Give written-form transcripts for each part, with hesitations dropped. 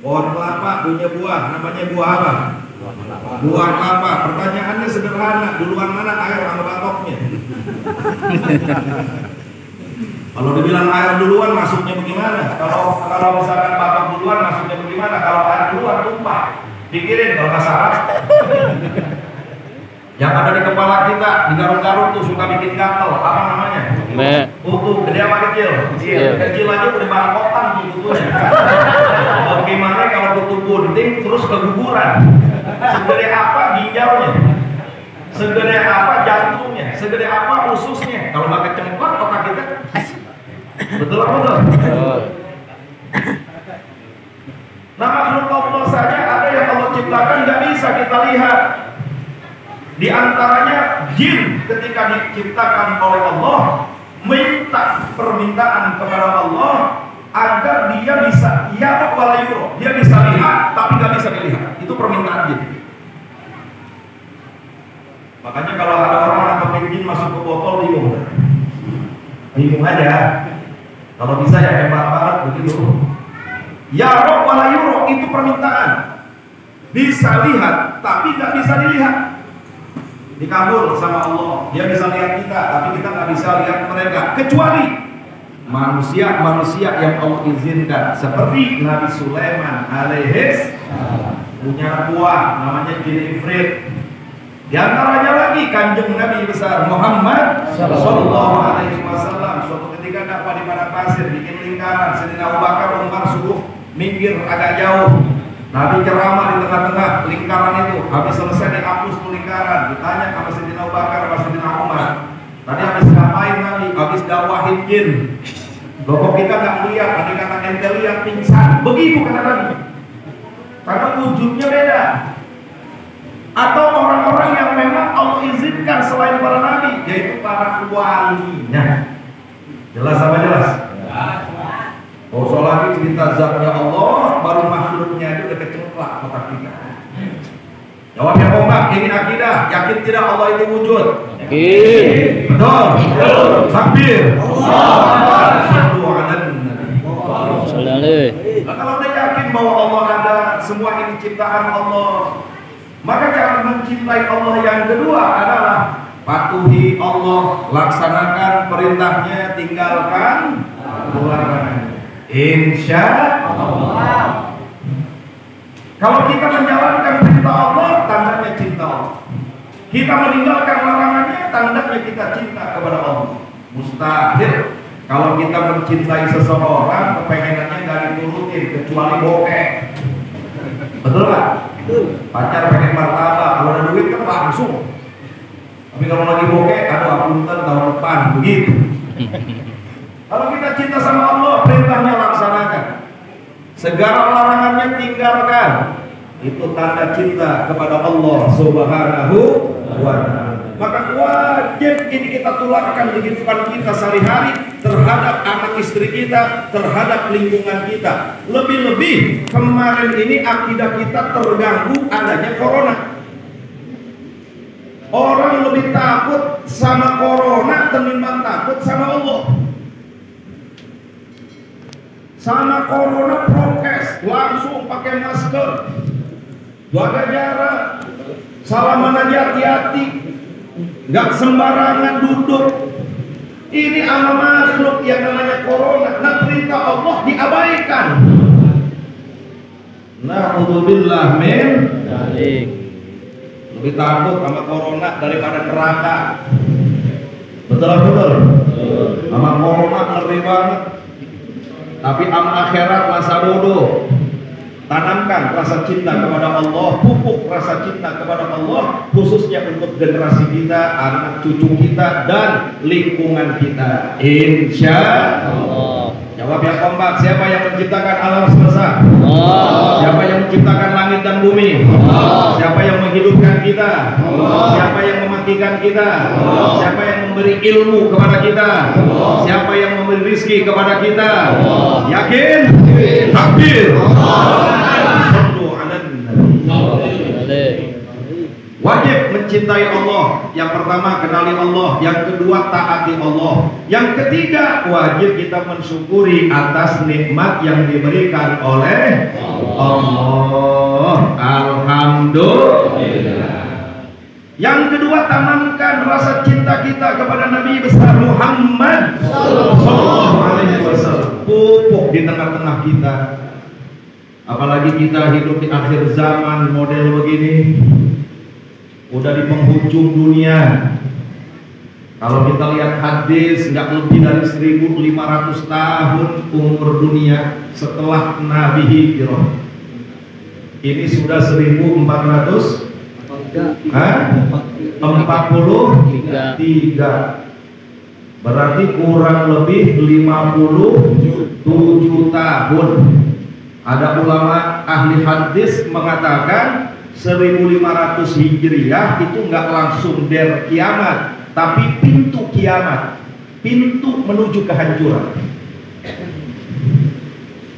Pohon kelapa punya buah, namanya buah apa? Buah kelapa. Pertanyaannya sederhana, duluan mana air sama batoknya? Kalau dibilang air duluan masuknya bagaimana? Kalau misalkan batok duluan masuknya bagaimana? Kalau air duluan tumpah, pikirin kalau nggak salah. Yang ada di kepala kita, di garuk-garuk tuh suka bikin gatel, apa namanya? Kutu, gede apa kecil? Kecil aja udah bangkotan tuh kutunya. Bagaimana kalau kutu bunting terus keguguran? Segede apa ginjalnya? Segede apa jantungnya? Segede apa ususnya? Kalau nggak kecemplak otak kita, betul apa betul? Nah, makhluk Allah saja ada yang Allah ciptakan nggak bisa kita lihat. Di antaranya jin ketika diciptakan oleh Allah minta permintaan kepada Allah agar dia bisa dia bisa lihat tapi nggak bisa dilihat. Itu permintaan jin. Makanya kalau ada orang nangkepin jin masuk ke botol bingung aja. Kalau bisa ya hebat banget begitu. Ya Rob wala yuro, itu permintaan. Bisa lihat tapi nggak bisa dilihat. Dikabul sama Allah, dia bisa lihat kita tapi kita nggak bisa lihat mereka, kecuali manusia yang Allah izinkan, seperti Nabi Sulaiman alaihis punya buah namanya jin ifrit. Di antaranya lagi kanjeng Nabi besar Muhammad sallallahu alaihi wasallam suatu ketika dapat di padang pasir bikin lingkaran, Sayyidina Abu Bakar Umar suruh minggir agak jauh. Nabi ceramah di tengah-tengah lingkaran itu. Habis selesai dihapus tuh lingkaran. Ditanya sama Sayyidina Abu Bakar sama Sayyidina Umar, tadi habis ngapain Nabi? Habis dakwahin jin. Loh kok kita nggak lihat? Tadi kata ente lihat pingsan. Begitu kata Nabi. Karena wujudnya beda. Atau orang-orang yang memang Allah izinkan selain para nabi, yaitu para walinya. Jelas apa jelas? Oh, soal lagi cerita zatnya Allah, baru makhluknya itu udah kecemplak otak kita. Jawabnya kompak, ini akidah. Yakin tidak Allah itu wujud? Yakin. Betul. Takbir. Nah, kalau udah yakin bahwa Allah ada, semua ini ciptaan Allah, maka cara mencintai Allah yang kedua adalah patuhi Allah, laksanakan perintahnya, tinggalkan larangannya. Insya Allah. Kalau kita menjalankan perintah Allah, tandanya cinta Allah. Kita meninggalkan larangannya, tandanya kita cinta kepada Allah. Mustahil kalau kita mencintai seseorang, kepengenannya nggak diturutin kecuali bokeh. Betul nggak? Pacar pengen martabak, kalau ada duit kan langsung. Tapi kalau lagi bokeh, aduh apunten tahun depan, begitu. Kalau kita cinta sama Allah, perintahnya laksanakan, segala larangannya tinggalkan. Itu tanda cinta kepada Allah Subhanahu wa ta'ala. Maka wajib ini kita tularkan di kehidupan kita sehari-hari terhadap anak istri kita, terhadap lingkungan kita. Lebih-lebih kemarin ini akidah kita terganggu adanya corona. Orang lebih takut sama corona ketimbang takut sama Allah. Sama corona prokes, langsung pakai masker, jaga jarak, salaman aja hati-hati, nggak sembarangan duduk. Ini sama makhluk yang namanya corona. Nah, perintah Allah diabaikan. Na'udzubillah min dzalik. Lebih takut sama corona daripada neraka. Betul. Sama corona ngeri banget. Tapi am akhirat masa bodoh. Tanamkan rasa cinta kepada Allah, pupuk rasa cinta kepada Allah, khususnya untuk generasi kita, anak cucu kita, dan lingkungan kita. Insya Allah. Jawab yang kompak. Siapa yang menciptakan alam semesta? Allah. Siapa yang menciptakan langit dan bumi? Allah. Siapa yang menghidupkan kita? Allah. Siapa yang mematikan kita? Allah. Siapa yang memberi ilmu kepada kita? Allah. Siapa yang memberi rizki kepada kita? Allah. Yakin? Takbir. Wajib mencintai Allah. Yang pertama kenali Allah, yang kedua taati Allah, yang ketiga wajib kita mensyukuri atas nikmat yang diberikan oleh Allah. Alhamdulillah. Yang kedua, tanamkan rasa cinta kita kepada Nabi besar Muhammad sallallahu alaihi wasallam. Pupuk di tengah-tengah kita. Apalagi kita hidup di akhir zaman model begini. Udah di penghujung dunia. Kalau kita lihat hadis, nggak lebih dari 1500 tahun umur dunia setelah Nabi hijrah. Ini sudah 1443. Berarti kurang lebih 57 tahun. Ada ulama ahli hadis mengatakan 1500 Hijriah itu nggak langsung der kiamat, tapi pintu kiamat, pintu menuju kehancuran.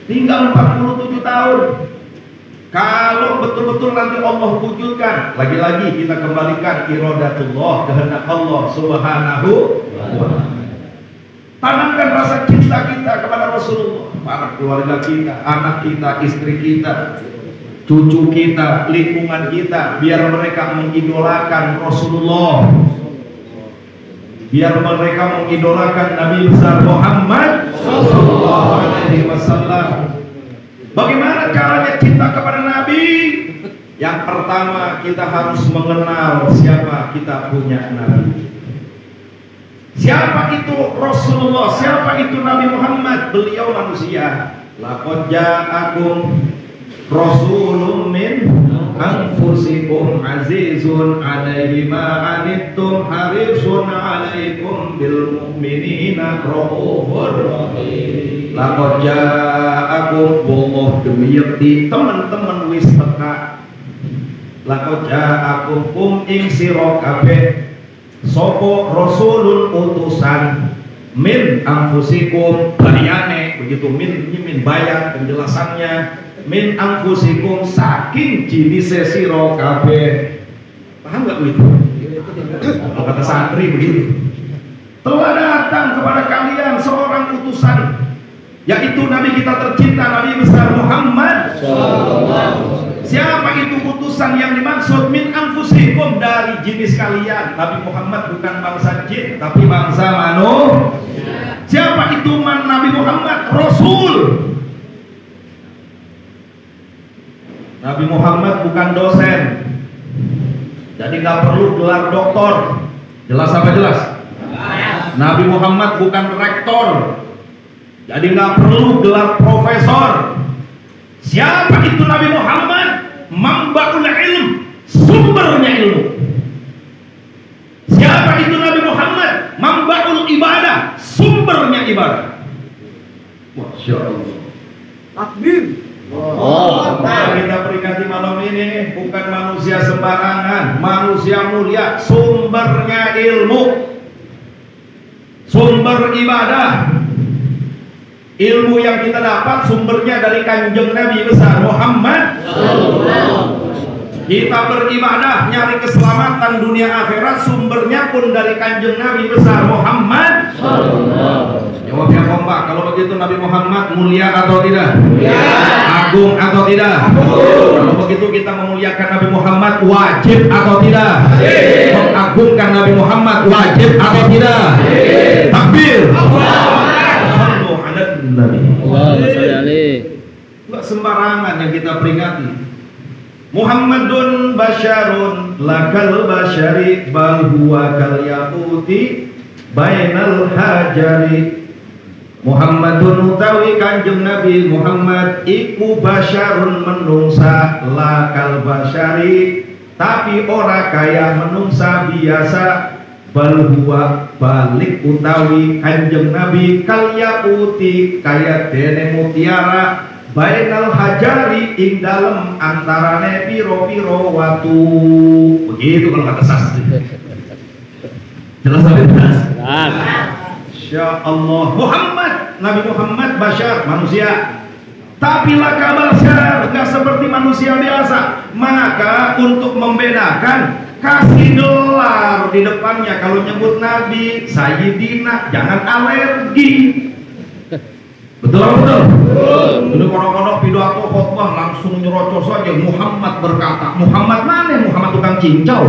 Tinggal 47 tahun. Kalau betul-betul nanti Allah wujudkan, lagi-lagi kita kembalikan iradatullah, kehendak Allah Subhanahu wa ta'ala. Tanamkan rasa cinta kita kepada Rasulullah, para keluarga kita, anak kita, istri kita, cucu kita, lingkungan kita, biar mereka mengidolakan Rasulullah, biar mereka mengidolakan Nabi besar Muhammad sallallahu alaihi wasallam. Bagaimana caranya cinta kepada Nabi? Yang pertama, kita harus mengenal siapa kita punya Nabi. Siapa itu Rasulullah? Siapa itu Nabi Muhammad? Beliau manusia. Laqad ja'akum rasulun min anfusikum azizun 'alaihi ma 'anittum harisun 'alaikum bil mu'minina raufur rahim. Laqad ja'akum, Allah demi yakti teman-teman wis teka. Laqad ja'akum ing sira kabeh sapa rasulun utusan min anfusikum, bayane begitu, min bayan penjelasannya, min anfusikum saking jenis sira kabeh. Paham enggak begitu? Kalau kata santri begitu. Telah datang kepada kalian seorang utusan, yaitu Nabi kita tercinta, Nabi besar Muhammad sallallahu alaihi wasallam. Siapa itu utusan yang dimaksud? Min anfusikum, dari jenis kalian. Nabi Muhammad bukan bangsa jin, tapi bangsa manusia. Siapa itu Nabi Muhammad? Rasul. Nabi Muhammad bukan dosen, jadi nggak perlu gelar doktor. Jelas apa jelas? Nabi Muhammad bukan rektor, jadi nggak perlu gelar profesor. Siapa itu Nabi Muhammad? Mambaul ilm, sumbernya ilmu. Siapa itu Nabi Muhammad? Mambaul ibadah, sumbernya ibadah. Masya Allah. Takbir. Kita peringati malam ini bukan manusia sembarangan, manusia mulia, sumbernya ilmu, sumber ibadah. Ilmu yang kita dapat sumbernya dari kanjeng Nabi besar Muhammad. Kita beribadah nyari keselamatan dunia akhirat, sumbernya pun dari kanjeng Nabi besar Muhammad. Jawab yang kompak. Kalau begitu Nabi Muhammad mulia atau tidak? Mulia. Agung atau tidak? Agung. Kalau begitu kita memuliakan Nabi Muhammad wajib atau tidak? Wajib. Mengagungkan Nabi Muhammad wajib atau tidak? Wajib. Takbir. Nabi. Nggak sembarangan yang kita peringati. Muhammadun basyarun lakal basyari bal huwa kal yaquti bainal hajari. Muhammadun utawi kanjeng Nabi Muhammad iku basyarun menungsa lakal basyari, tapi ora kaya menungsa biasa. Bal huwa balik utawi kanjeng Nabi kal yaquti kaya dene mutiara bainal hajari ing dalem antarane piro-piro watu. Begitu kalau kata sastri. Jelas apa jelas? Insya Allah. Muhammad, Nabi Muhammad basyar, manusia. Tapi laka basyar, enggak seperti manusia biasa. Maka untuk membedakan, kasih gelar di depannya. Kalau nyebut Nabi Sayyidina, jangan alergi. Betul apa betul? Ini kono-kono pidato khotbah langsung nyerocos saja. Muhammad berkata, Muhammad mana? Muhammad tukang cincau.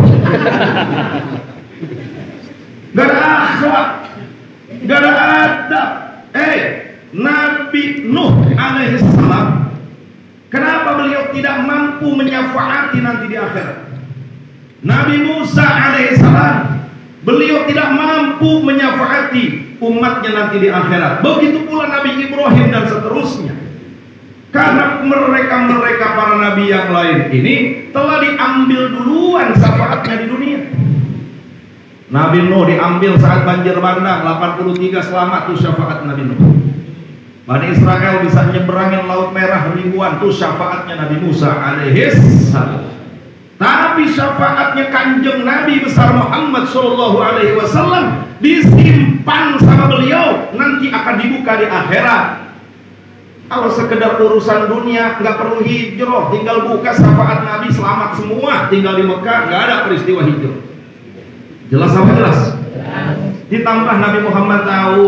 Gak ada akhlak, gak ada adab. Nabi Nuh alaihissalam, kenapa beliau tidak mampu menyafaati nanti di akhirat? Nabi Musa alaihissalam, beliau tidak mampu menyafaati umatnya nanti di akhirat. Begitu pula Nabi Ibrahim dan seterusnya. Karena mereka para nabi yang lain ini telah diambil duluan syafaatnya di dunia. Nabi Nuh diambil saat banjir bandang 83 selamat, itu syafaat Nabi Nuh. Bani Israel bisa nyeberangin Laut Merah ribuan, itu syafaatnya Nabi Musa alaihissalam. Tapi syafaatnya kanjeng Nabi besar Muhammad sallallahu alaihi wasallam disimpan sama beliau, nanti akan dibuka di akhirat. Kalau sekedar urusan dunia nggak perlu hijrah, tinggal buka syafaat Nabi, selamat semua, tinggal di Mekah, nggak ada peristiwa hijrah. Jelas apa jelas? Ditambah Nabi Muhammad tahu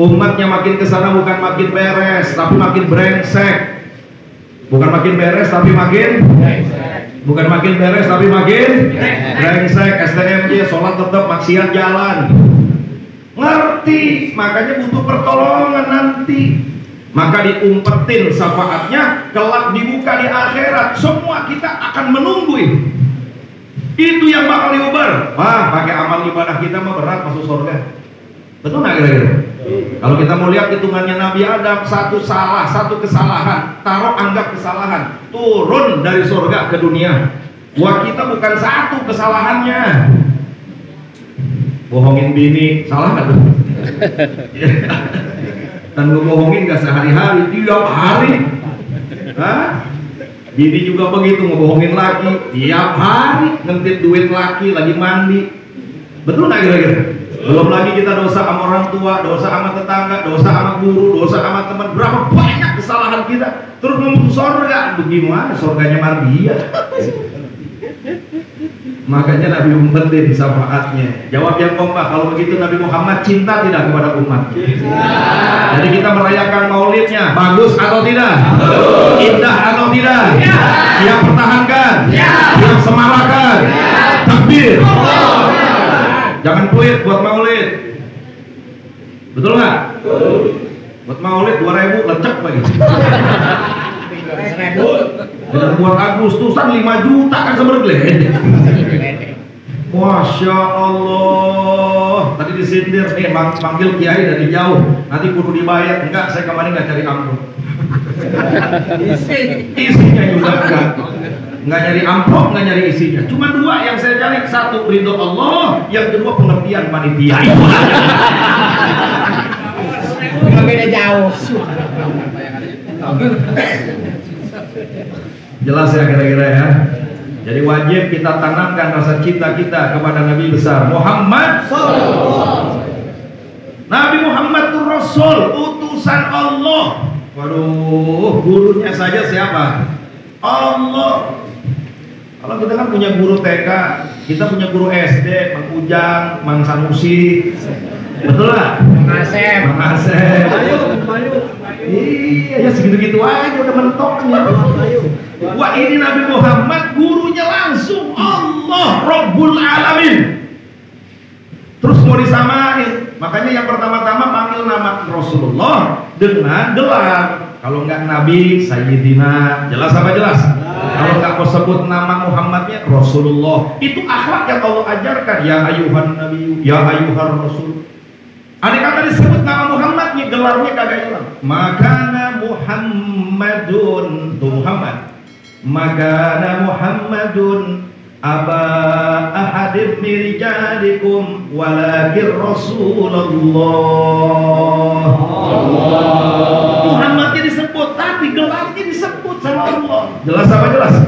umatnya makin kesana bukan makin beres, tapi makin brengsek. Bukan makin beres tapi makin bukan makin beres tapi makin brengsek. STMJ, sholat tetap, maksiat jalan. Ngerti, makanya butuh pertolongan nanti. Maka diumpetin syafaatnya, kelak dibuka di akhirat. Semua kita akan menunggu itu yang bakal diubar. Wah, pakai amal ibadah kita mah berat masuk surga. Betul nggak kira-kira? Kalau kita mau lihat hitungannya Nabi Adam, satu kesalahan, taruh anggap kesalahan, turun dari surga ke dunia. Buat kita bukan satu kesalahannya. Bohongin bini, salah nggak tuh? Dan ngebohongin nggak sehari-hari, tiap hari. Hah? Bini juga begitu, ngebohongin laki, tiap hari ngentip duit laki lagi mandi. Betul nggak kira-kira? Belum lagi kita dosa sama orang tua, dosa sama tetangga, dosa sama guru, dosa sama teman. Berapa banyak kesalahan kita. Terus mau surga, bagaimana surganya Maria? Makanya Nabi umpetin syafaatnya. Jawab yang kompak. Kalau begitu Nabi Muhammad cinta tidak kepada umatnya? Jadi kita merayakan maulidnya, bagus atau tidak? Indah atau tidak? Yang pertahankan, yang semarakan, takbir. Jangan pelit buat maulid. Betul nggak? Buat maulid 2.000 lecek lagi. Dan buat Agustusan 5 juta kan sebergeledek. Masya Allah. Tadi disindir nih, panggil kiai dari jauh. Nanti kudu dibayar. Enggak, saya kemarin nggak cari amplop. Isinya juga nggak nyari amplop, nggak nyari isinya. Cuma dua yang saya cari, satu ridho Allah, yang kedua pengertian panitia. Nggak beda jauh. Jelas ya kira-kira ya. Jadi wajib kita tanamkan rasa cinta kita kepada Nabi besar Muhammad. Nabi Muhammad itu Rasul, utusan Allah. Waduh, gurunya saja siapa? Allah. Kalau kita kan punya guru TK, kita punya guru SD, Mang Ujang, Mang Sanusi, betul lah? Mang Asep. Iya, ya segitu-gitu aja udah mentoknya. Wah, ini Nabi Muhammad gurunya langsung Allah, Rabbul Alamin. Terus mau disamain, makanya yang pertama-tama panggil nama Rasulullah dengan gelar. Kalau enggak Nabi, Sayyidina. Jelas apa jelas? Kalau nggak mau sebut nama Muhammadnya Rasulullah, itu akhlak yang Allah ajarkan. Ya ayuhan Nabi, ya ayuhan Rasul. Andai kata disebut nama Muhammadnya, gelarnya kagak hilang. Makana Muhammadun, tuh Muhammad. Makana Muhammadun aba ahadib mirijalikum walakin Rasulullah. Muhammadnya disebut, tapi gelarnya disebut sama Allah. Jelas apa jelas?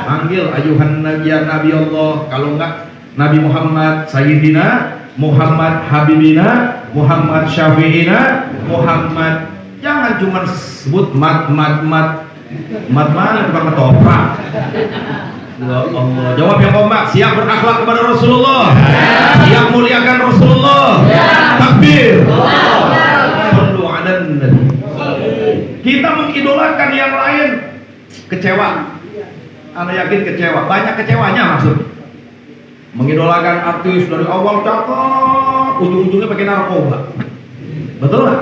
Panggil ayuhan Nabi, ya Nabi Allah. Kalau enggak Nabi Muhammad Sayyidina, Muhammad Habibina, Muhammad Syafi'ina, Muhammad. Jangan cuma sebut mat mana tukang ketoprak. Ya Allah. Jawab yang kompak. Siap berakhlak kepada Rasulullah. Siap muliakan Rasulullah. Takbir. Sallu ala nabi. Kita mengidolakan yang lain, kecewa. Anda yakin kecewa? Banyak kecewanya maksudnya. Mengidolakan artis dari awal cakep, ujung-ujungnya pakai narkoba. Betul nggak?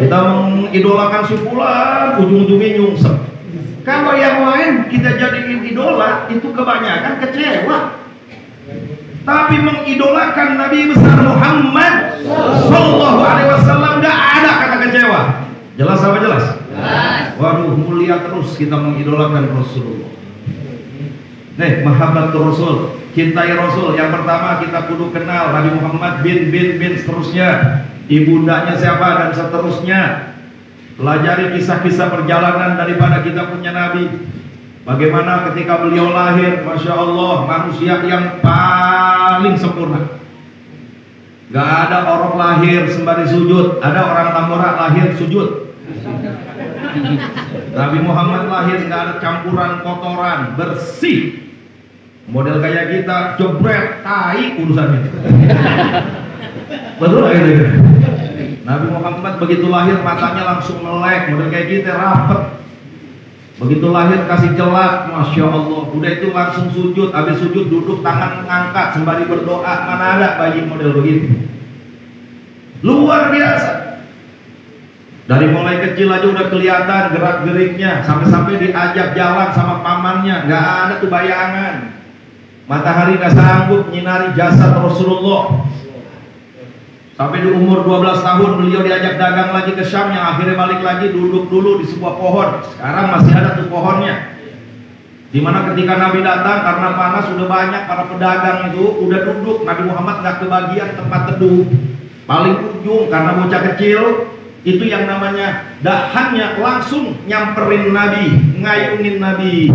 Kita mengidolakan si fulan, ujung-ujungnya nyungsep. Kalau yang lain kita jadiin idola, itu kebanyakan kecewa. Tapi mengidolakan Nabi besar Muhammad Sallallahu Alaihi Wasallam nggak ada kata kecewa. Jelas apa jelas? Waduh, mulia terus kita mengidolakan Rasulullah. Nih, mahabbatur Rasul, cintai Rasul. Yang pertama kita kudu kenal Nabi Muhammad bin seterusnya, ibundanya siapa dan seterusnya. Pelajari kisah-kisah perjalanan daripada kita punya Nabi. Bagaimana ketika beliau lahir, Masya Allah, manusia yang paling sempurna. Gak ada orang lahir sembari sujud, ada orang Tambora lahir sujud. Nabi Muhammad lahir gak ada campuran kotoran, bersih. Model kayak kita jebret tai urusannya. Betul gak gitu? Nabi Muhammad begitu lahir matanya langsung melek, model kayak kita rapet. Begitu lahir kasih celak, Masya Allah. Udah itu langsung sujud, habis sujud duduk tangan ngangkat sembari berdoa. Mana ada bayi model begitu? Luar biasa. Dari mulai kecil aja udah kelihatan gerak-geriknya, sampai-sampai diajak jalan sama pamannya, nggak ada tuh bayangan. Matahari nggak sanggup nyinari jasad Rasulullah. Sampai di umur 12 tahun beliau diajak dagang lagi ke Syam, yang akhirnya balik lagi duduk dulu di sebuah pohon. Sekarang masih ada tuh pohonnya. Dimana ketika Nabi datang karena panas sudah banyak para pedagang itu udah duduk. Nabi Muhammad nggak kebagian tempat teduh, paling ujung karena bocah kecil. Itu yang namanya dahannya langsung nyamperin Nabi, ngayunin Nabi.